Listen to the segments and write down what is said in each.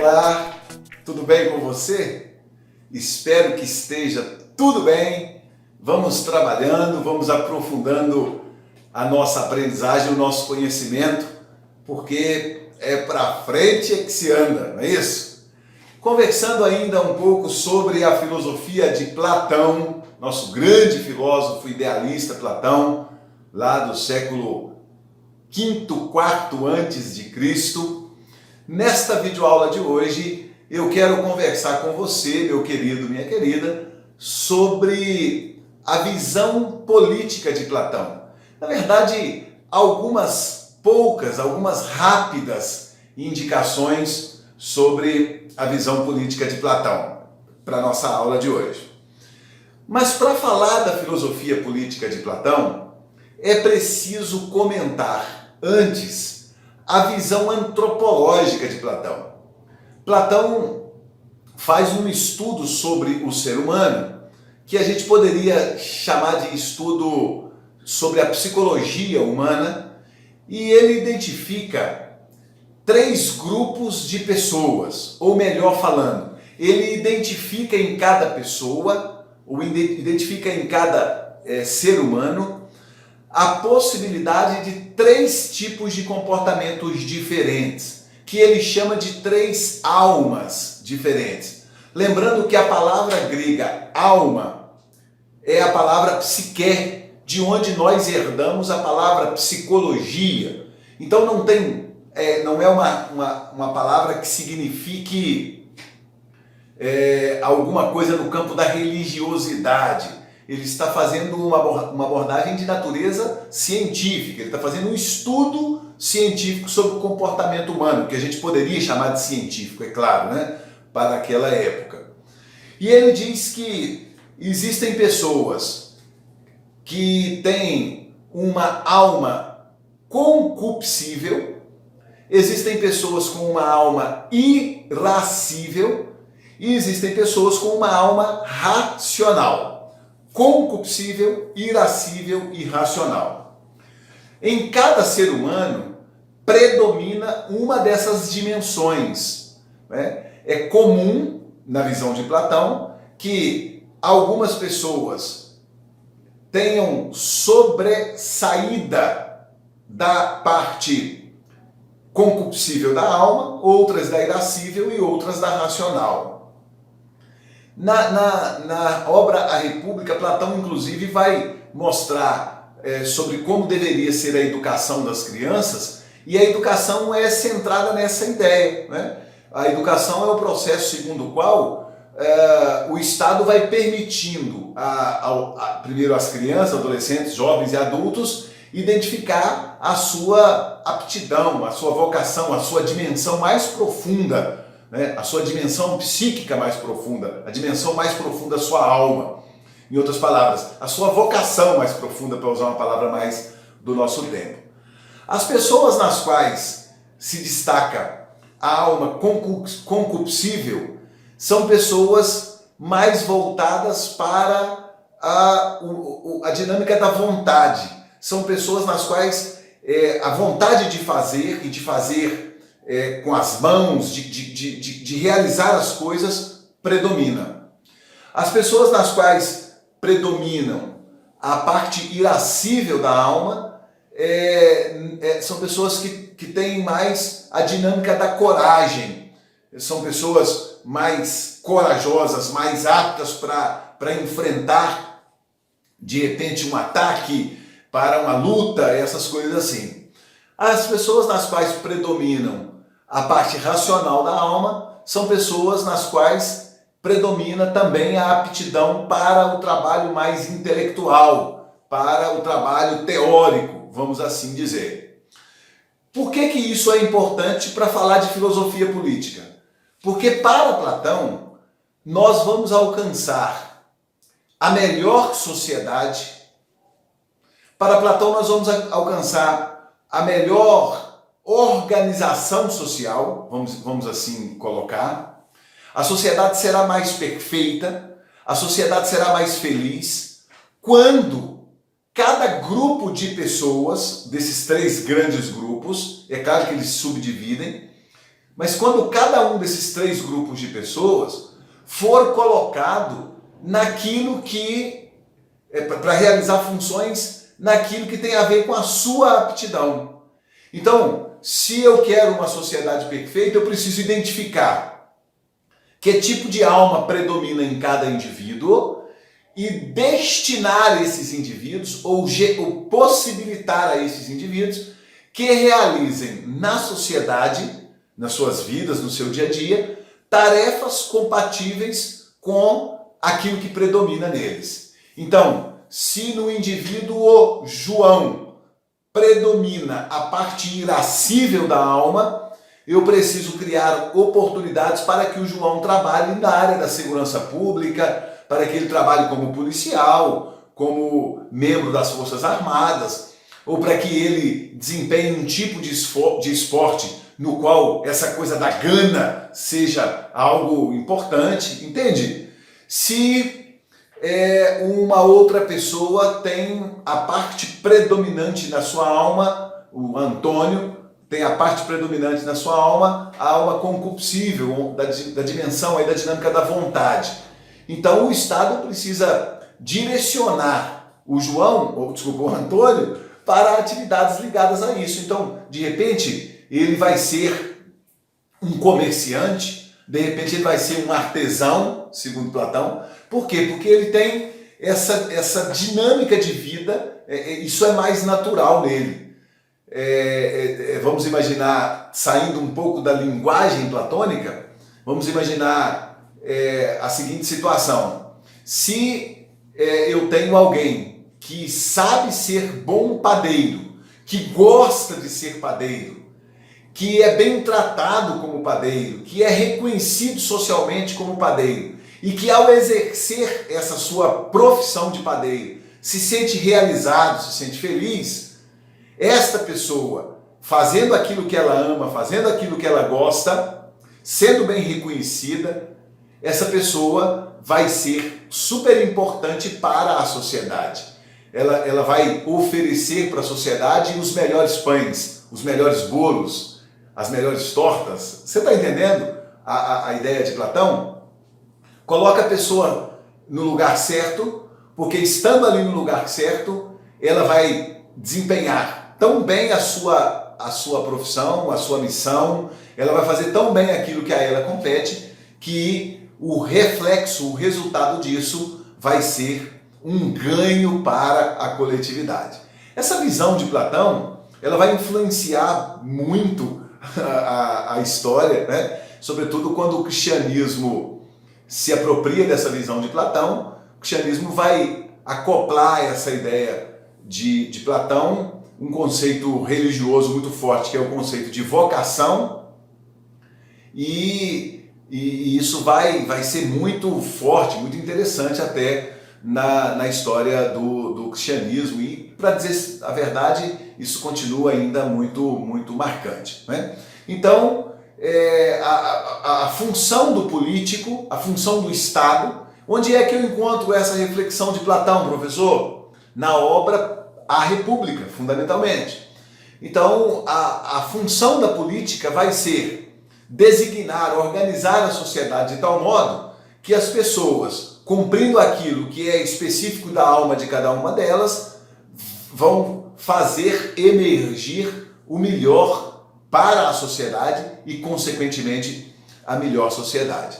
Olá, tudo bem com você? Espero que esteja tudo bem. Vamos trabalhando, vamos aprofundando a nossa aprendizagem, o nosso conhecimento, porque é para frente é que se anda, não é isso? Conversando ainda um pouco sobre a filosofia de Platão, nosso grande filósofo idealista Platão, lá do século V, IV antes de Cristo. Nesta videoaula de hoje, eu quero conversar com você, meu querido, minha querida, sobre a visão política de Platão. Na verdade, algumas rápidas indicações sobre a visão política de Platão, para a nossa aula de hoje. Mas para falar da filosofia política de Platão, é preciso comentar antes a visão antropológica de Platão. Platão faz um estudo sobre o ser humano que a gente poderia chamar de estudo sobre a psicologia humana, e ele identifica três grupos de pessoas, ou melhor falando, ele identifica em cada pessoa, ou identifica em cada ser humano, a possibilidade de três tipos de comportamentos diferentes, que ele chama de três almas diferentes. Lembrando que a palavra grega alma é a palavra psique, de onde nós herdamos a palavra psicologia. Então não é uma palavra que signifique alguma coisa no campo da religiosidade. Ele está fazendo uma abordagem de natureza científica, ele está fazendo um estudo científico sobre o comportamento humano, que a gente poderia chamar de científico, é claro, né? Para aquela época. E ele diz que existem pessoas que têm uma alma concupiscível, existem pessoas com uma alma irascível e existem pessoas com uma alma racional. Concupiscível, irascível e racional. Em cada ser humano predomina uma dessas dimensões, né? É comum, na visão de Platão, que algumas pessoas tenham sobressaída da parte concupiscível da alma, outras da irascível e outras da racional. Na obra A República, Platão, inclusive, vai mostrar sobre como deveria ser a educação das crianças, e a educação é centrada nessa ideia, né? A educação é o processo segundo o qual o Estado vai permitindo primeiro às crianças, adolescentes, jovens e adultos identificar a sua aptidão, a sua vocação, a sua dimensão mais profunda, né? A sua dimensão psíquica mais profunda, a dimensão mais profunda da sua alma. Em outras palavras, a sua vocação mais profunda, para usar uma palavra mais do nosso tempo. As pessoas nas quais se destaca a alma concupiscível são pessoas mais voltadas para a dinâmica da vontade. São pessoas nas quais a vontade de fazer e de fazer com as mãos, de realizar as coisas, predomina. As pessoas nas quais predominam a parte irascível da alma são pessoas que têm mais a dinâmica da coragem. São pessoas mais corajosas, mais aptas para enfrentar, de repente, um ataque, para uma luta, essas coisas assim. As pessoas nas quais predominam a parte racional da alma são pessoas nas quais predomina também a aptidão para o trabalho mais intelectual, para o trabalho teórico, vamos assim dizer. Por que isso é importante para falar de filosofia política? Porque para Platão, nós vamos alcançar a melhor sociedade. Para Platão, nós vamos alcançar a melhor organização social, vamos assim colocar. A sociedade será mais perfeita, a sociedade será mais feliz quando cada grupo de pessoas, desses três grandes grupos, é claro que eles se subdividem, Mas quando cada um desses três grupos de pessoas for colocado naquilo que para realizar funções naquilo que tem a ver com a sua aptidão. Então, se eu quero uma sociedade perfeita, eu preciso identificar que tipo de alma predomina em cada indivíduo e destinar esses indivíduos ou possibilitar a esses indivíduos que realizem na sociedade, nas suas vidas, no seu dia a dia, tarefas compatíveis com aquilo que predomina neles. Então, se no indivíduo João predomina a parte irascível da alma, eu preciso criar oportunidades para que o João trabalhe na área da segurança pública, para que ele trabalhe como policial, como membro das Forças Armadas, ou para que ele desempenhe um tipo de esporte no qual essa coisa da gana seja algo importante, entende? Se uma outra pessoa tem a parte predominante na sua alma, o Antônio tem a parte predominante na sua alma, a alma concupiscível, da dimensão aí, da dinâmica da vontade. Então o Estado precisa direcionar o o Antônio para atividades ligadas a isso. Então, de repente, ele vai ser um comerciante, de repente ele vai ser um artesão, segundo Platão. Por quê? Porque ele tem essa dinâmica de vida, isso é mais natural nele. Vamos imaginar, saindo um pouco da linguagem platônica, vamos imaginar a seguinte situação. Se eu tenho alguém que sabe ser bom padeiro, que gosta de ser padeiro, que é bem tratado como padeiro, que é reconhecido socialmente como padeiro, e que ao exercer essa sua profissão de padeiro se sente realizado, se sente feliz, esta pessoa, fazendo aquilo que ela ama, fazendo aquilo que ela gosta, sendo bem reconhecida, essa pessoa vai ser super importante para a sociedade. Ela vai oferecer para a sociedade os melhores pães, os melhores bolos, as melhores tortas. Você está entendendo a ideia de Platão? Coloca a pessoa no lugar certo, porque estando ali no lugar certo, ela vai desempenhar tão bem a sua profissão, a sua missão, ela vai fazer tão bem aquilo que a ela compete, que o reflexo, o resultado disso vai ser um ganho para a coletividade. Essa visão de Platão, ela vai influenciar muito a história, né? Sobretudo quando o cristianismo se apropria dessa visão de Platão, o cristianismo vai acoplar essa ideia de Platão, um conceito religioso muito forte, que é o conceito de vocação, e isso vai ser muito forte, muito interessante até na história do cristianismo, e, para dizer a verdade, isso continua ainda muito marcante, né? Então, a função do político, a função do Estado, onde é que eu encontro essa reflexão de Platão, professor? Na obra A República, fundamentalmente. Então, a função da política vai ser designar, organizar a sociedade de tal modo que as pessoas, cumprindo aquilo que é específico da alma de cada uma delas, vão fazer emergir o melhor para a sociedade e, consequentemente, a melhor sociedade.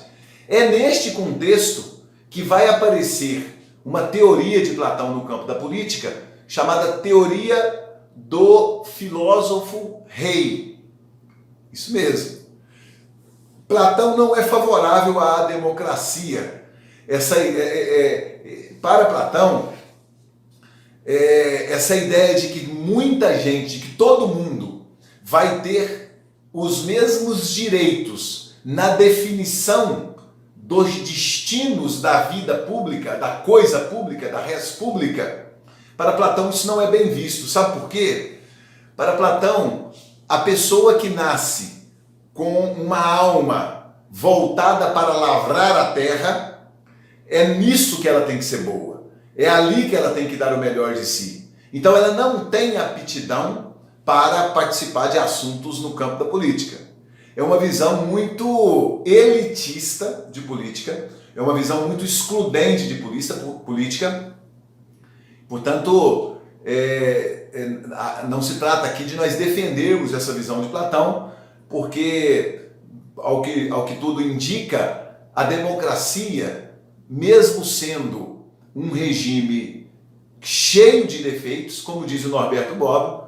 É neste contexto que vai aparecer uma teoria de Platão no campo da política, chamada teoria do filósofo rei. Isso mesmo. Platão não é favorável à democracia. Para Platão, essa ideia de que muita gente, que todo mundo vai ter os mesmos direitos na definição dos destinos da vida pública, da coisa pública, da res pública, para Platão isso não é bem visto. Sabe por quê? Para Platão, a pessoa que nasce com uma alma voltada para lavrar a terra, é nisso que ela tem que ser boa. É ali que ela tem que dar o melhor de si. Então ela não tem aptidão para participar de assuntos no campo da política. é uma visão muito elitista de política, é uma visão muito excludente de política. Portanto, não se trata aqui de nós defendermos essa visão de Platão, porque, ao que tudo indica, a democracia, mesmo sendo um regime cheio de defeitos, como diz o Norberto Bobbio,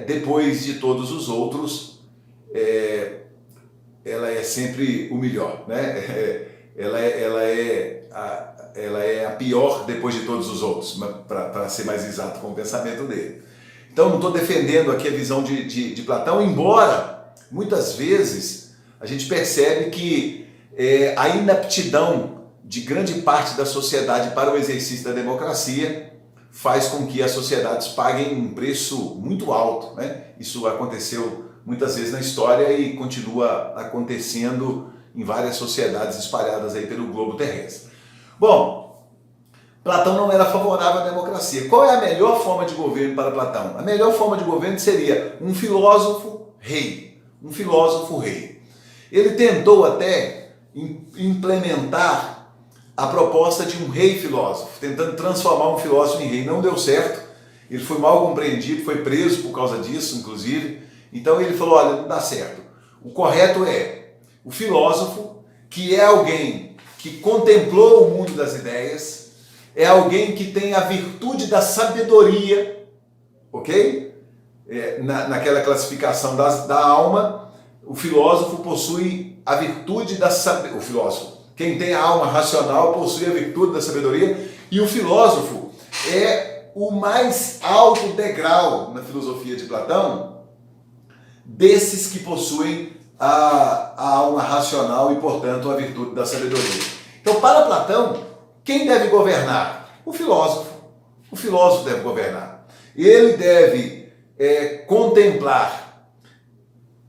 depois de todos os outros, ela é sempre o melhor, né? Ela é a pior depois de todos os outros, para ser mais exato com o pensamento dele. Então, não estou defendendo aqui a visão de Platão, embora muitas vezes a gente percebe que a inaptidão de grande parte da sociedade para o exercício da democracia faz com que as sociedades paguem um preço muito alto, né? Isso aconteceu muitas vezes na história e continua acontecendo em várias sociedades espalhadas aí pelo globo terrestre. Bom, Platão não era favorável à democracia. Qual é a melhor forma de governo para Platão? A melhor forma de governo seria um filósofo rei. Um filósofo rei. Ele tentou até implementar a proposta de um rei filósofo, tentando transformar um filósofo em rei. Não deu certo, ele foi mal compreendido, foi preso por causa disso, inclusive. Então ele falou, olha, não dá certo. O correto é o filósofo, que é alguém que contemplou o mundo das ideias, é alguém que tem a virtude da sabedoria, ok? Naquela classificação da alma, o filósofo possui a virtude da sabedoria. O filósofo, quem tem a alma racional, possui a virtude da sabedoria, e o filósofo é o mais alto degrau na filosofia de Platão desses que possuem a alma racional e, portanto, a virtude da sabedoria. Então, para Platão, quem deve governar? O filósofo. O filósofo deve governar. Ele deve contemplar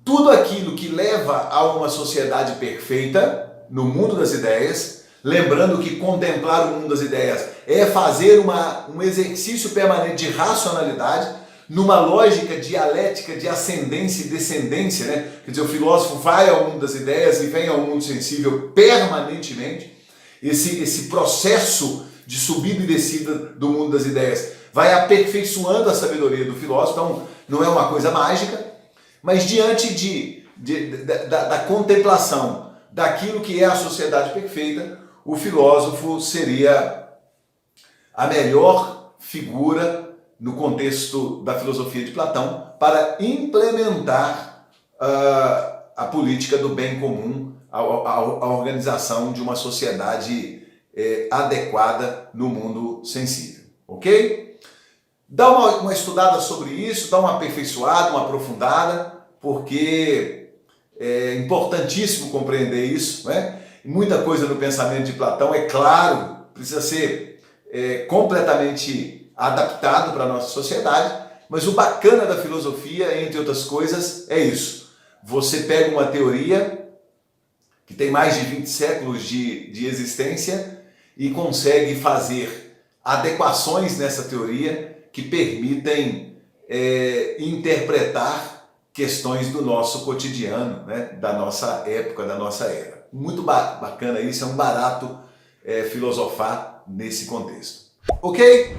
tudo aquilo que leva a uma sociedade perfeita no mundo das ideias, lembrando que contemplar o mundo das ideias é fazer um exercício permanente de racionalidade, numa lógica dialética de ascendência e descendência, né? Quer dizer, o filósofo vai ao mundo das ideias e vem ao mundo sensível permanentemente. Esse processo de subida e descida do mundo das ideias vai aperfeiçoando a sabedoria do filósofo, então não é uma coisa mágica, mas diante da contemplação daquilo que é a sociedade perfeita, o filósofo seria a melhor figura no contexto da filosofia de Platão para implementar a política do bem comum, a organização de uma sociedade adequada no mundo sensível, ok? Dá uma estudada sobre isso, dá uma aperfeiçoada, uma aprofundada, porque é importantíssimo compreender isso, né? Muita coisa no pensamento de Platão, é claro, precisa ser completamente adaptado para a nossa sociedade, mas o bacana da filosofia, entre outras coisas, é isso. Você pega uma teoria que tem mais de 20 séculos de existência e consegue fazer adequações nessa teoria que permitem interpretar questões do nosso cotidiano, né? Da nossa época, da nossa era. Muito bacana isso, é um barato filosofar nesse contexto. Ok?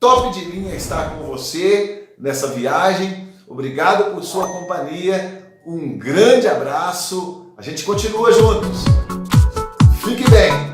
Top de linha estar com você nessa viagem. Obrigado por sua companhia. Um grande abraço. A gente continua juntos. Fique bem.